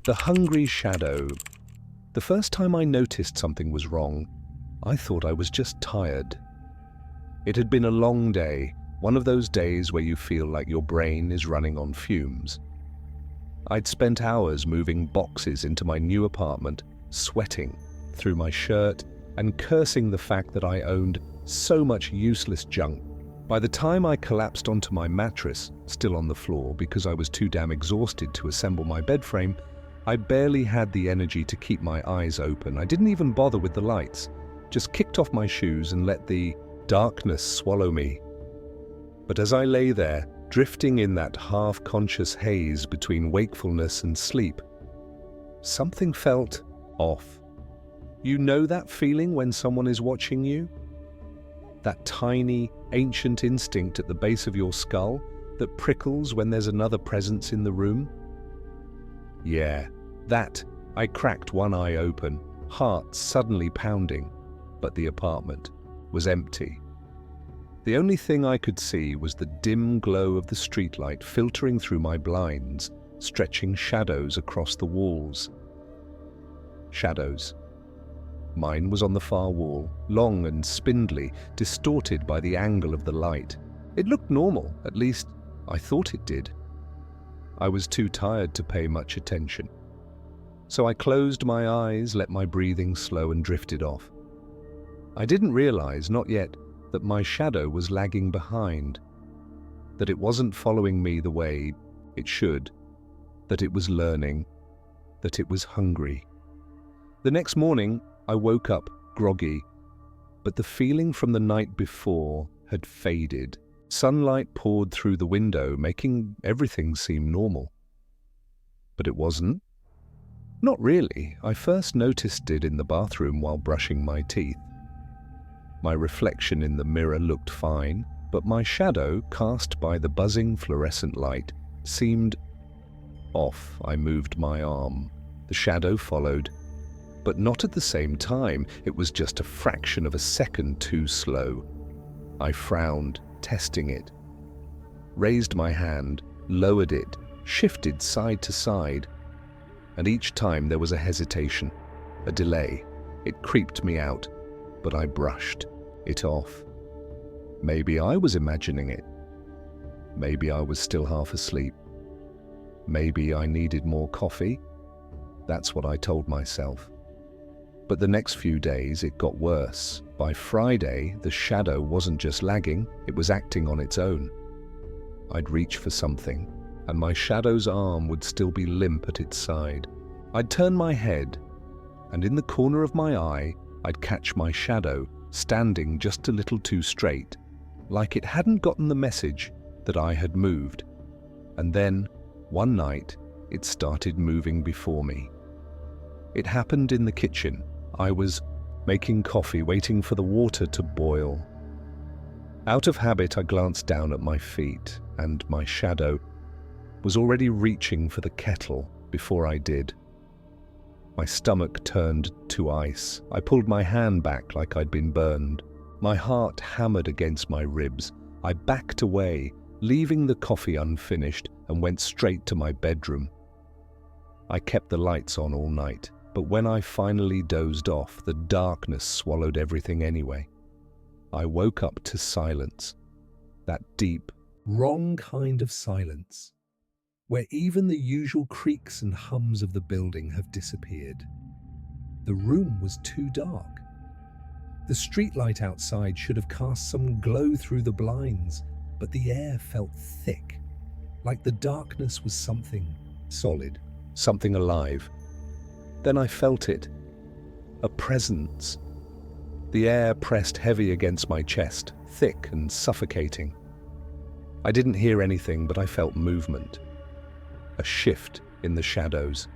The hungry shadow. The first time I noticed something was wrong, I thought I was just tired. It had been a long day, one of those days where you feel like your brain is running on fumes. I'd spent hours moving boxes into my new apartment, sweating through my shirt and cursing the fact that I owned so much useless junk. By the time I collapsed onto my mattress, still on the floor because I was too damn exhausted to assemble my bed frame, I barely had the energy to keep my eyes open. I didn't even bother with the lights, just kicked off my shoes and let the darkness swallow me. But as I lay there, drifting in that half-conscious haze between wakefulness and sleep, something felt off. You know that feeling when someone is watching you? That tiny, ancient instinct at the base of your skull that prickles when there's another presence in the room? Yeah, that. I cracked one eye open, heart suddenly pounding, but the apartment was empty. The only thing I could see was the dim glow of the streetlight filtering through my blinds, stretching shadows across the walls. Shadows. Mine was on the far wall, long and spindly, distorted by the angle of the light. It looked normal, at least I thought it did. I was too tired to pay much attention. So I closed my eyes, let my breathing slow and drifted off. I didn't realize, not yet, that my shadow was lagging behind, that it wasn't following me the way it should, that it was learning, that it was hungry. The next morning, I woke up groggy, but the feeling from the night before had faded. Sunlight poured through the window, making everything seem normal. But it wasn't. Not really. I first noticed it in the bathroom while brushing my teeth. My reflection in the mirror looked fine, but my shadow, cast by the buzzing fluorescent light, seemed off. I moved my arm. The shadow followed, but not at the same time. It was just a fraction of a second too slow. I frowned, testing it. Raised my hand, lowered it, shifted side to side, and each time there was a hesitation, a delay. It creeped me out, but I brushed it off. Maybe I was imagining it. Maybe I was still half asleep. Maybe I needed more coffee. That's what I told myself. But the next few days it got worse. By Friday, the shadow wasn't just lagging, it was acting on its own. I'd reach for something, and my shadow's arm would still be limp at its side. I'd turn my head, and in the corner of my eye, I'd catch my shadow standing just a little too straight, like it hadn't gotten the message that I had moved. And then, one night, it started moving before me. It happened in the kitchen. I was making coffee, waiting for the water to boil. Out of habit, I glanced down at my feet, and my shadow was already reaching for the kettle before I did. My stomach turned to ice. I pulled my hand back like I'd been burned. My heart hammered against my ribs. I backed away, leaving the coffee unfinished, and went straight to my bedroom. I kept the lights on all night, but when I finally dozed off, the darkness swallowed everything anyway. I woke up to silence, that deep, wrong kind of silence, where even the usual creaks and hums of the building have disappeared. The room was too dark. The streetlight outside should have cast some glow through the blinds, but the air felt thick, like the darkness was something solid, something alive. Then I felt it, a presence. The air pressed heavy against my chest, thick and suffocating. I didn't hear anything, but I felt movement, a shift in the shadows.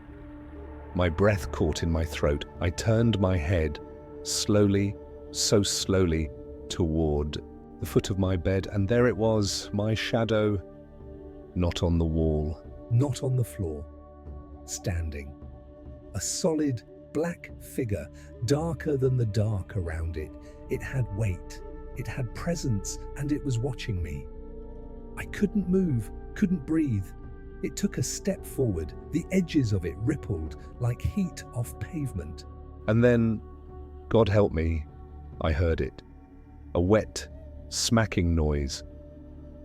My breath caught in my throat. I turned my head, slowly, so slowly, toward the foot of my bed, and there it was, my shadow, not on the wall, not on the floor, standing. A solid, black figure, darker than the dark around it. It had weight, it had presence, and it was watching me. I couldn't move, couldn't breathe. It took a step forward. The edges of it rippled like heat off pavement. And then, God help me, I heard it. A wet, smacking noise.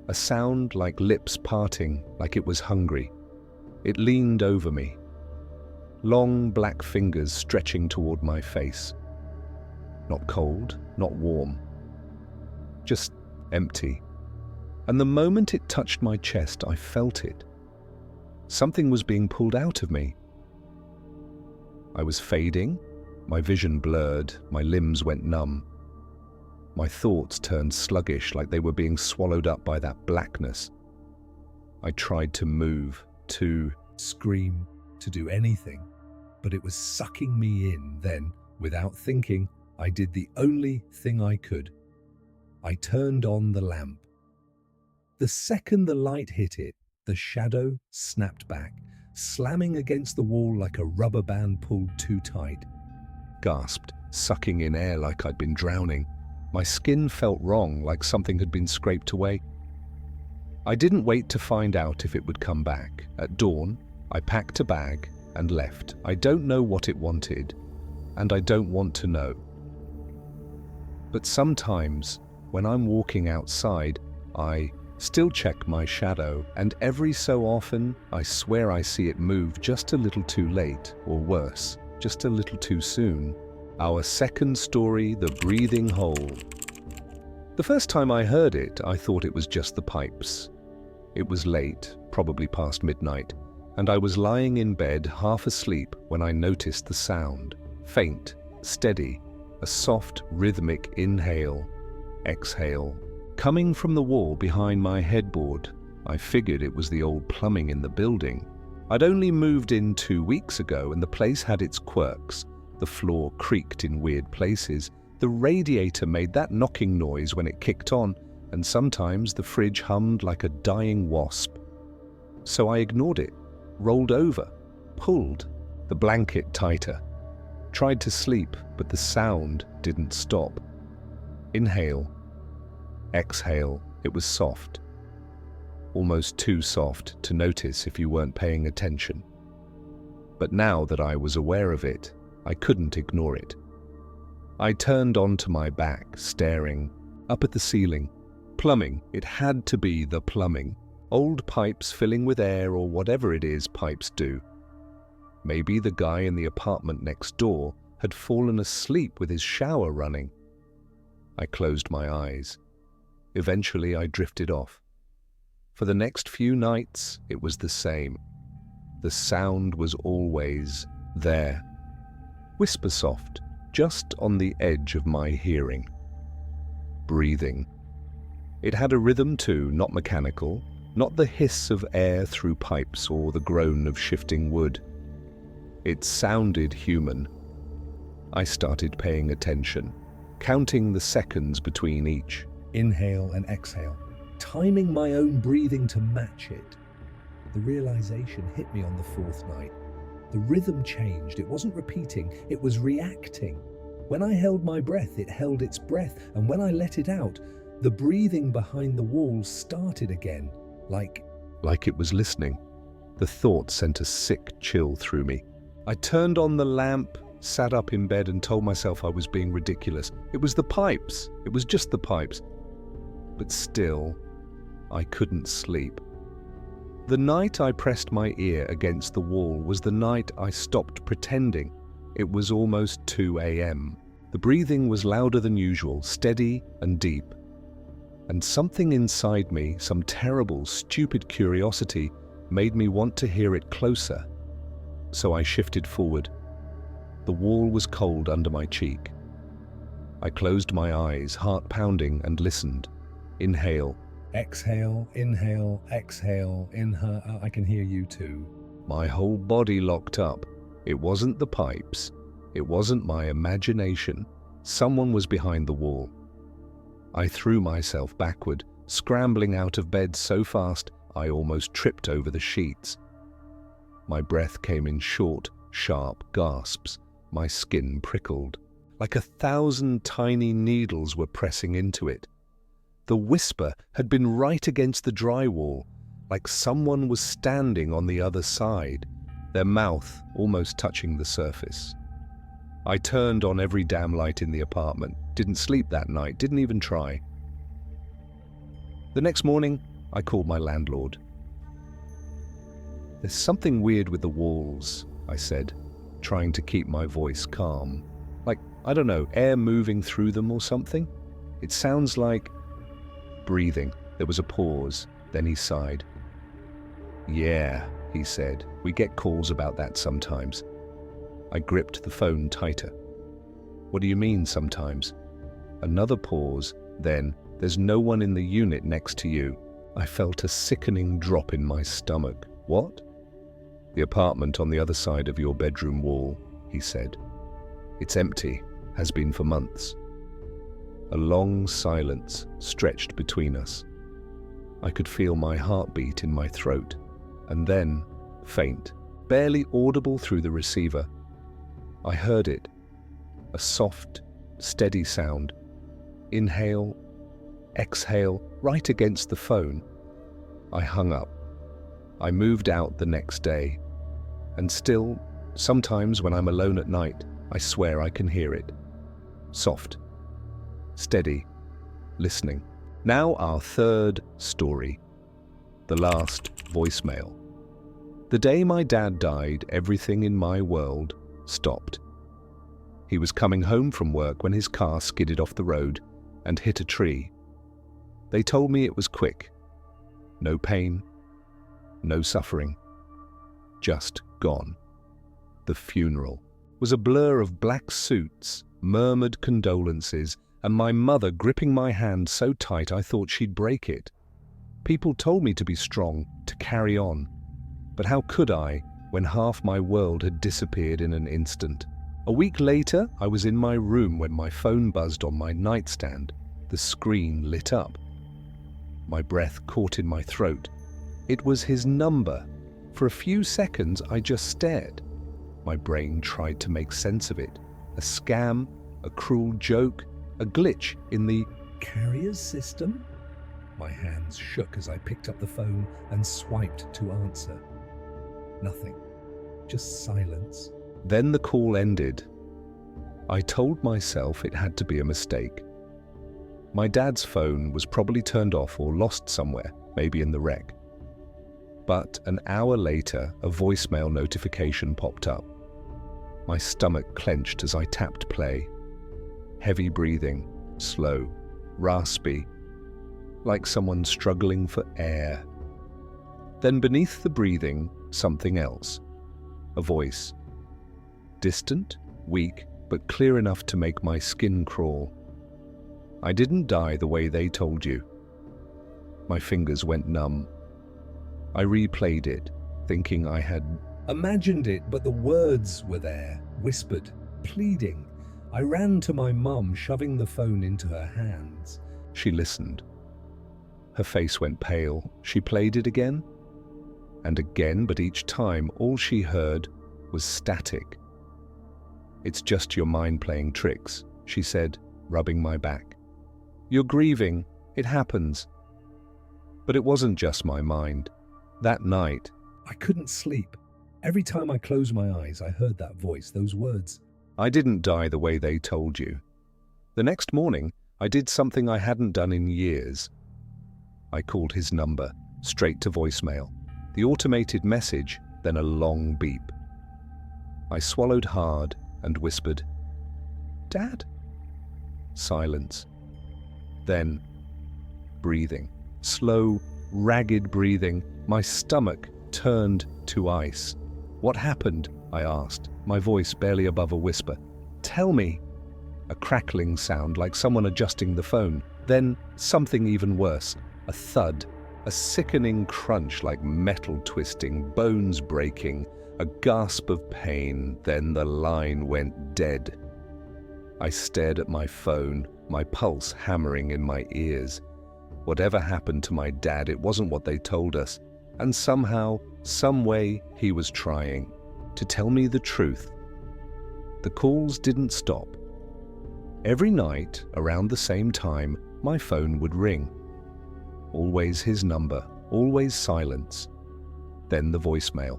A sound like lips parting, like it was hungry. It leaned over me. Long black fingers stretching toward my face. Not cold, not warm. Just empty. And the moment it touched my chest, I felt it. Something was being pulled out of me. I was fading, my vision blurred, my limbs went numb. My thoughts turned sluggish, like they were being swallowed up by that blackness. I tried to move, to scream, to do anything, but it was sucking me in. Then, without thinking, I did the only thing I could. I turned on the lamp. The second the light hit it, the shadow snapped back, slamming against the wall like a rubber band pulled too tight. Gasped, sucking in air like I'd been drowning. My skin felt wrong, like something had been scraped away. I didn't wait to find out if it would come back. At dawn, I packed a bag and left. I don't know what it wanted, and I don't want to know. But sometimes, when I'm walking outside, I still check my shadow, and every so often, I swear I see it move just a little too late, or worse, just a little too soon. Our second story, the breathing hole. The first time I heard it, I thought it was just the pipes. It was late, probably past midnight, and I was lying in bed, half asleep, when I noticed the sound. Faint, steady, a soft, rhythmic inhale, exhale. Coming from the wall behind my headboard, I figured it was the old plumbing in the building. I'd only moved in 2 weeks ago, and the place had its quirks. The floor creaked in weird places. The radiator made that knocking noise when it kicked on, and sometimes the fridge hummed like a dying wasp. So I ignored it, rolled over, pulled the blanket tighter. Tried to sleep, but the sound didn't stop. Inhale, exhale. It was soft. Almost too soft to notice if you weren't paying attention. But now that I was aware of it, I couldn't ignore it. I turned onto my back, staring up at the ceiling. Plumbing. It had to be the plumbing. Old pipes filling with air or whatever it is pipes do. Maybe the guy in the apartment next door had fallen asleep with his shower running. I closed my eyes. Eventually I drifted off. For the next few nights, it was the same. The sound was always there. Whisper soft, just on the edge of my hearing. Breathing. It had a rhythm too, not mechanical, not the hiss of air through pipes or the groan of shifting wood. It sounded human. I started paying attention, counting the seconds between each. Inhale and exhale, timing my own breathing to match it. The realization hit me on the fourth night. The rhythm changed. It wasn't repeating, it was reacting. When I held my breath, it held its breath, and when I let it out, the breathing behind the walls started again, like it was listening. The thought sent a sick chill through me. I turned on the lamp, sat up in bed, and told myself I was being ridiculous. It was the pipes. It was just the pipes. But still, I couldn't sleep. The night I pressed my ear against the wall was the night I stopped pretending. It was almost 2 a.m. The breathing was louder than usual, steady and deep. And something inside me, some terrible, stupid curiosity, made me want to hear it closer. So I shifted forward. The wall was cold under my cheek. I closed my eyes, heart pounding, and listened. Inhale. Exhale, inhale, exhale, inhale. I can hear you too. My whole body locked up. It wasn't the pipes. It wasn't my imagination. Someone was behind the wall. I threw myself backward, scrambling out of bed so fast I almost tripped over the sheets. My breath came in short, sharp gasps. My skin prickled. Like 1,000 tiny needles were pressing into it. The whisper had been right against the drywall, like someone was standing on the other side, their mouth almost touching the surface. I turned on every damn light in the apartment, didn't sleep that night, didn't even try. The next morning, I called my landlord. "There's something weird with the walls," I said, trying to keep my voice calm. "Like, I don't know, air moving through them or something? It sounds like..." Breathing. There was a pause, then he sighed. "Yeah," he said, "we get calls about that sometimes." I gripped the phone tighter. "What do you mean sometimes?" Another pause, then, "There's no one in the unit next to you." I felt a sickening drop in my stomach. "What?" "The apartment on the other side of your bedroom wall," he said. "It's empty, has been for months." A long silence stretched between us. I could feel my heartbeat in my throat, and then, faint, barely audible through the receiver, I heard it, a soft, steady sound. Inhale, exhale, right against the phone. I hung up. I moved out the next day, and still, sometimes when I'm alone at night, I swear I can hear it. Soft, steady, listening. Now our third story, the last voicemail. The day my dad died, everything in my world stopped. He was coming home from work when his car skidded off the road and hit a tree. They told me it was quick. No pain, no suffering, just gone. The funeral was a blur of black suits, murmured condolences, and my mother gripping my hand so tight I thought she'd break it. People told me to be strong, to carry on. But how could I, when half my world had disappeared in an instant? A week later, I was in my room when my phone buzzed on my nightstand. The screen lit up. My breath caught in my throat. It was his number. For a few seconds, I just stared. My brain tried to make sense of it. A scam, a cruel joke, a glitch in the carrier's system? My hands shook as I picked up the phone and swiped to answer. Nothing. Just silence. Then the call ended. I told myself it had to be a mistake. My dad's phone was probably turned off or lost somewhere, maybe in the wreck. But an hour later, a voicemail notification popped up. My stomach clenched as I tapped play. Heavy breathing, slow, raspy, like someone struggling for air. Then beneath the breathing, something else. A voice. Distant, weak, but clear enough to make my skin crawl. "I didn't die the way they told you." My fingers went numb. I replayed it, thinking I had imagined it, but the words were there, whispered, pleading. I ran to my mum, shoving the phone into her hands. She listened. Her face went pale. She played it again and again, but each time all she heard was static. "It's just your mind playing tricks," she said, rubbing my back. "You're grieving. It happens." But it wasn't just my mind. That night, I couldn't sleep. Every time I closed my eyes, I heard that voice, those words. "I didn't die the way they told you." The next morning, I did something I hadn't done in years. I called his number, straight to voicemail. The automated message, then a long beep. I swallowed hard and whispered, "Dad?" Silence. Then, breathing. Slow, ragged breathing. My stomach turned to ice. "What happened?" I asked, my voice barely above a whisper. "Tell me." A crackling sound like someone adjusting the phone. Then something even worse. A thud. A sickening crunch like metal twisting, bones breaking. A gasp of pain. Then the line went dead. I stared at my phone, my pulse hammering in my ears. Whatever happened to my dad, it wasn't what they told us. And somehow, some way, he was trying to tell me the truth. The calls didn't stop. Every night, around the same time, my phone would ring. Always his number, always silence, then the voicemail.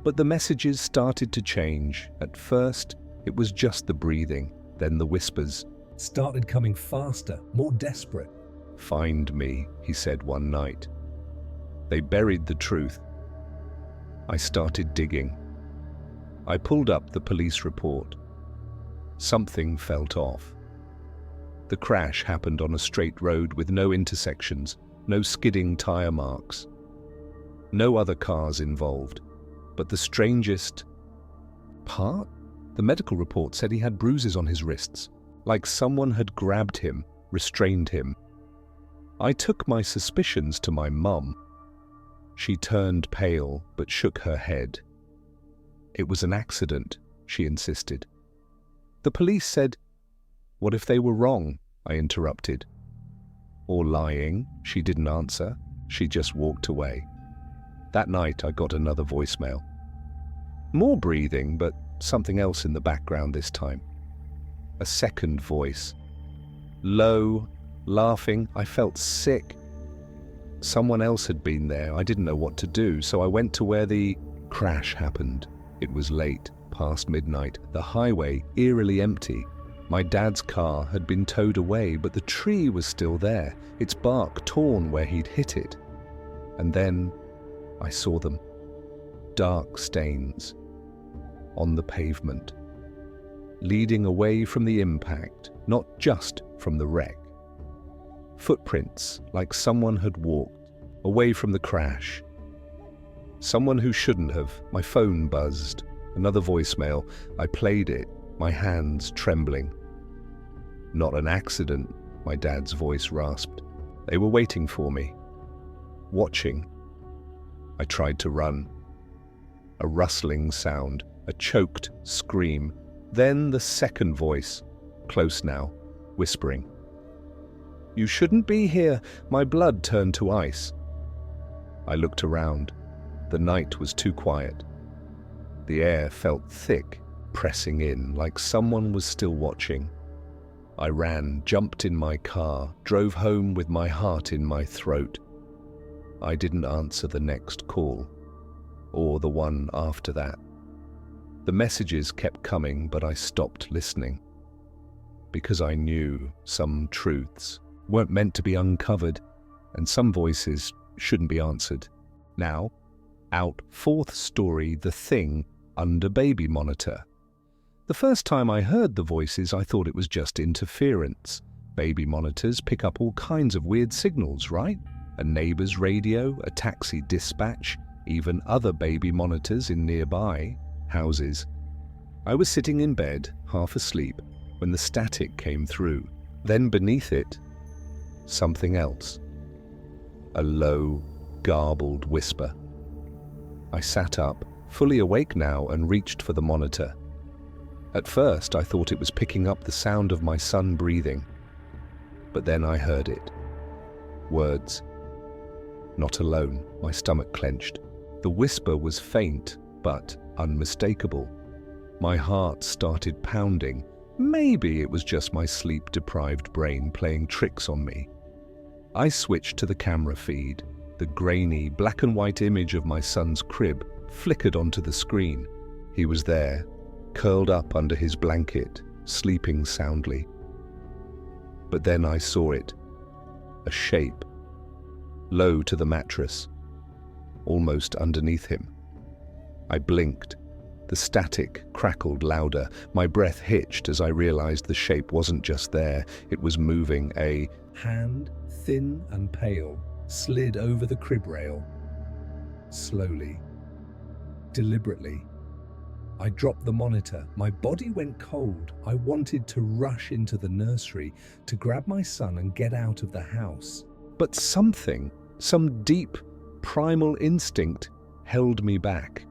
But the messages started to change. At first, it was just the breathing, then the whispers. Started coming faster, more desperate. "Find me," he said one night. They buried the truth. I started digging. I pulled up the police report. Something felt off. The crash happened on a straight road with no intersections, no skidding tire marks. No other cars involved. But the strangest part? The medical report said he had bruises on his wrists, like someone had grabbed him, restrained him. I took my suspicions to my mum. She turned pale but shook her head. It was an accident, she insisted. The police said, "What if they were wrong?" I interrupted. "Or lying?" She didn't answer. She just walked away. That night I got another voicemail. More breathing, but something else in the background this time. A second voice. Low, laughing. I felt sick. Someone else had been there. I didn't know what to do, so I went to where the crash happened. It was late, past midnight, the highway eerily empty. My dad's car had been towed away, but the tree was still there, its bark torn where he'd hit it. And then I saw them. Dark stains on the pavement, leading away from the impact, not just from the wreck. Footprints like someone had walked away from the crash. Someone who shouldn't have. My phone buzzed. Another voicemail. I played it, my hands trembling. "Not an accident," my dad's voice rasped. "They were waiting for me. Watching." I tried to run. A rustling sound, a choked scream. Then the second voice, close now, whispering. "You shouldn't be here." My blood turned to ice. I looked around. The night was too quiet. The air felt thick, pressing in, like someone was still watching. I ran, jumped in my car, drove home with my heart in my throat. I didn't answer the next call, or the one after that. The messages kept coming, but I stopped listening. Because I knew some truths weren't meant to be uncovered, and some voices shouldn't be answered. Now, out, fourth story, The Thing under baby monitor. The first time I heard the voices, I thought it was just interference. Baby monitors pick up all kinds of weird signals, right? A neighbor's radio, a taxi dispatch, even other baby monitors in nearby houses. I was sitting in bed, half asleep, when the static came through. Then beneath it, something else. A low, garbled whisper. I sat up, fully awake now, and reached for the monitor. At first, I thought it was picking up the sound of my son breathing. But then I heard it. Words. Not alone. My stomach clenched. The whisper was faint, but unmistakable. My heart started pounding. Maybe it was just my sleep-deprived brain playing tricks on me. I switched to the camera feed. The grainy, black-and-white image of my son's crib flickered onto the screen. He was there, curled up under his blanket, sleeping soundly. But then I saw it. A shape. Low to the mattress, almost underneath him. I blinked. The static crackled louder. My breath hitched as I realized the shape wasn't just there. It was moving. A hand, thin and pale, slid over the crib rail. Slowly, deliberately. I dropped the monitor. My body went cold. I wanted to rush into the nursery to grab my son and get out of the house. But something, some deep, primal instinct, held me back.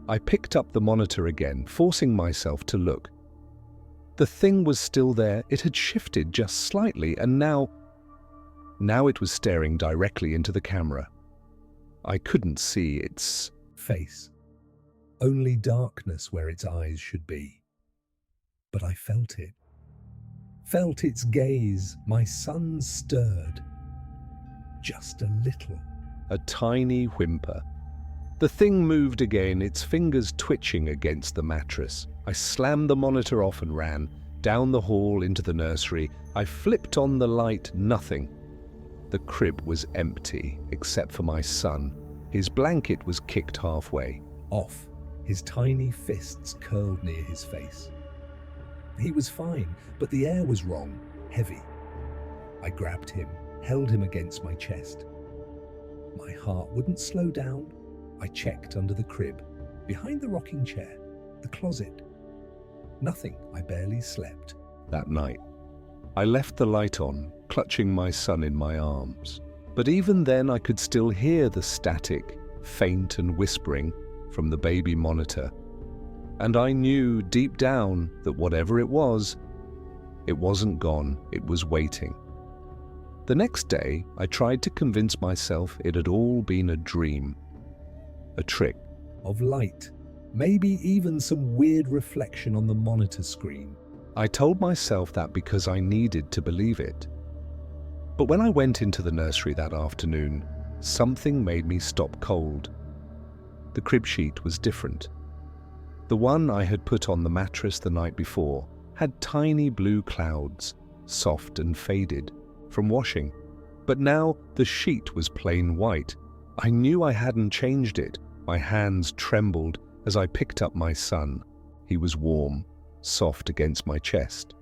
I picked up the monitor again, forcing myself to look. The thing was still there. It had shifted just slightly, and now it was staring directly into the camera. I couldn't see its face. Only darkness where its eyes should be. But I felt it. Felt its gaze. My son stirred. Just a little. a tiny whimper. The thing moved again, its fingers twitching against the mattress. I slammed the monitor off and ran down the hall into the nursery. I flipped on the light, nothing. The crib was empty, except for my son. His blanket was kicked halfway. Off, his tiny fists curled near his face. He was fine, but the air was wrong, heavy. I grabbed him, held him against my chest. My heart wouldn't slow down. I checked under the crib, behind the rocking chair, the closet. Nothing. I barely slept. That night, I left the light on, clutching my son in my arms. But even then I could still hear the static, faint and whispering from the baby monitor. And I knew deep down that whatever it wasn't gone, it was waiting. The next day, I tried to convince myself it had all been a dream, a trick. Of light, maybe even some weird reflection on the monitor screen. I told myself that because I needed to believe it. But when I went into the nursery that afternoon, something made me stop cold. The crib sheet was different. The one I had put on the mattress the night before had tiny blue clouds, soft and faded, from washing. But now the sheet was plain white. I knew I hadn't changed it. My hands trembled as I picked up my son. He was warm, soft against my chest.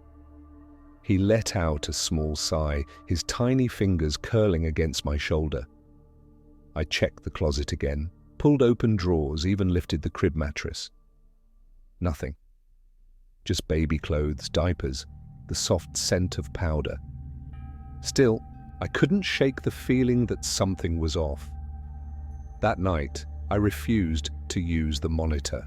He let out a small sigh, his tiny fingers curling against my shoulder. I checked the closet again, pulled open drawers, even lifted the crib mattress. Nothing. Just baby clothes, diapers, the soft scent of powder. Still, I couldn't shake the feeling that something was off. That night, I refused to use the monitor.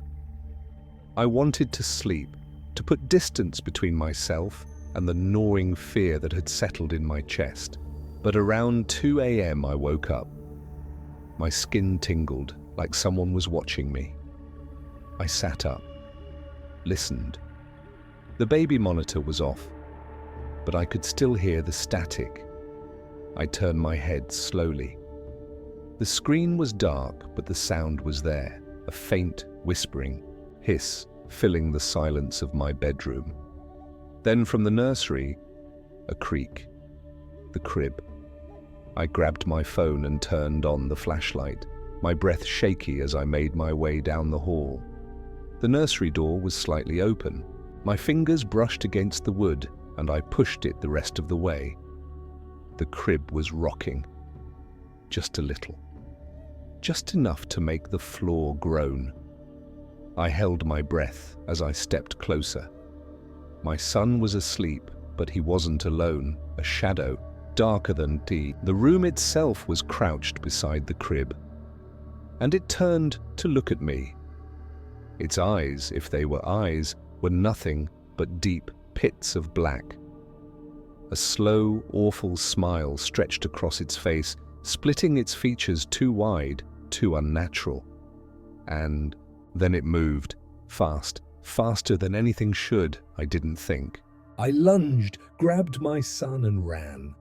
I wanted to sleep, to put distance between myself and the gnawing fear that had settled in my chest. But around 2 a.m. I woke up. My skin tingled like someone was watching me. I sat up, listened. The baby monitor was off, but I could still hear the static. I turned my head slowly. The screen was dark, but the sound was there, a faint whispering hiss filling the silence of my bedroom. Then from the nursery, a creak. The crib. I grabbed my phone and turned on the flashlight, my breath shaky as I made my way down the hall. The nursery door was slightly open. My fingers brushed against the wood, and I pushed it the rest of the way. The crib was rocking. Just a little. Just enough to make the floor groan. I held my breath as I stepped closer. My son was asleep, but he wasn't alone. A shadow, darker than tea. The room itself was crouched beside the crib. And it turned to look at me. Its eyes, if they were eyes, were nothing but deep pits of black. A slow, awful smile stretched across its face, splitting its features too wide, too unnatural. And then it moved, fast, faster than anything should, I didn't think. I lunged, grabbed my son and ran.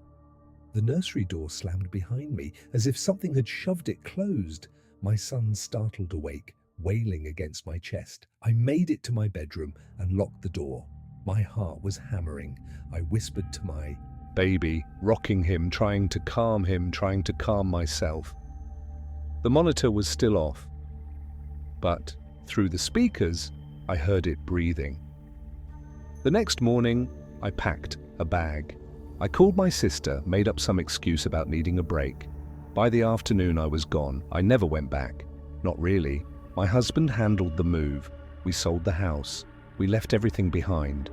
The nursery door slammed behind me, as if something had shoved it closed. My son startled awake, wailing against my chest. I made it to my bedroom and locked the door. My heart was hammering. I whispered to my baby, rocking him, trying to calm myself. The monitor was still off, but through the speakers, I heard it breathing. The next morning, I packed a bag. I called my sister, made up some excuse about needing a break. By the afternoon, I was gone. I never went back. Not really. My husband handled the move. We sold the house. We left everything behind.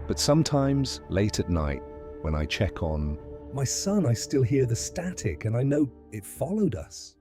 But sometimes, late at night, when I check on my son, I still hear the static, and I know it followed us.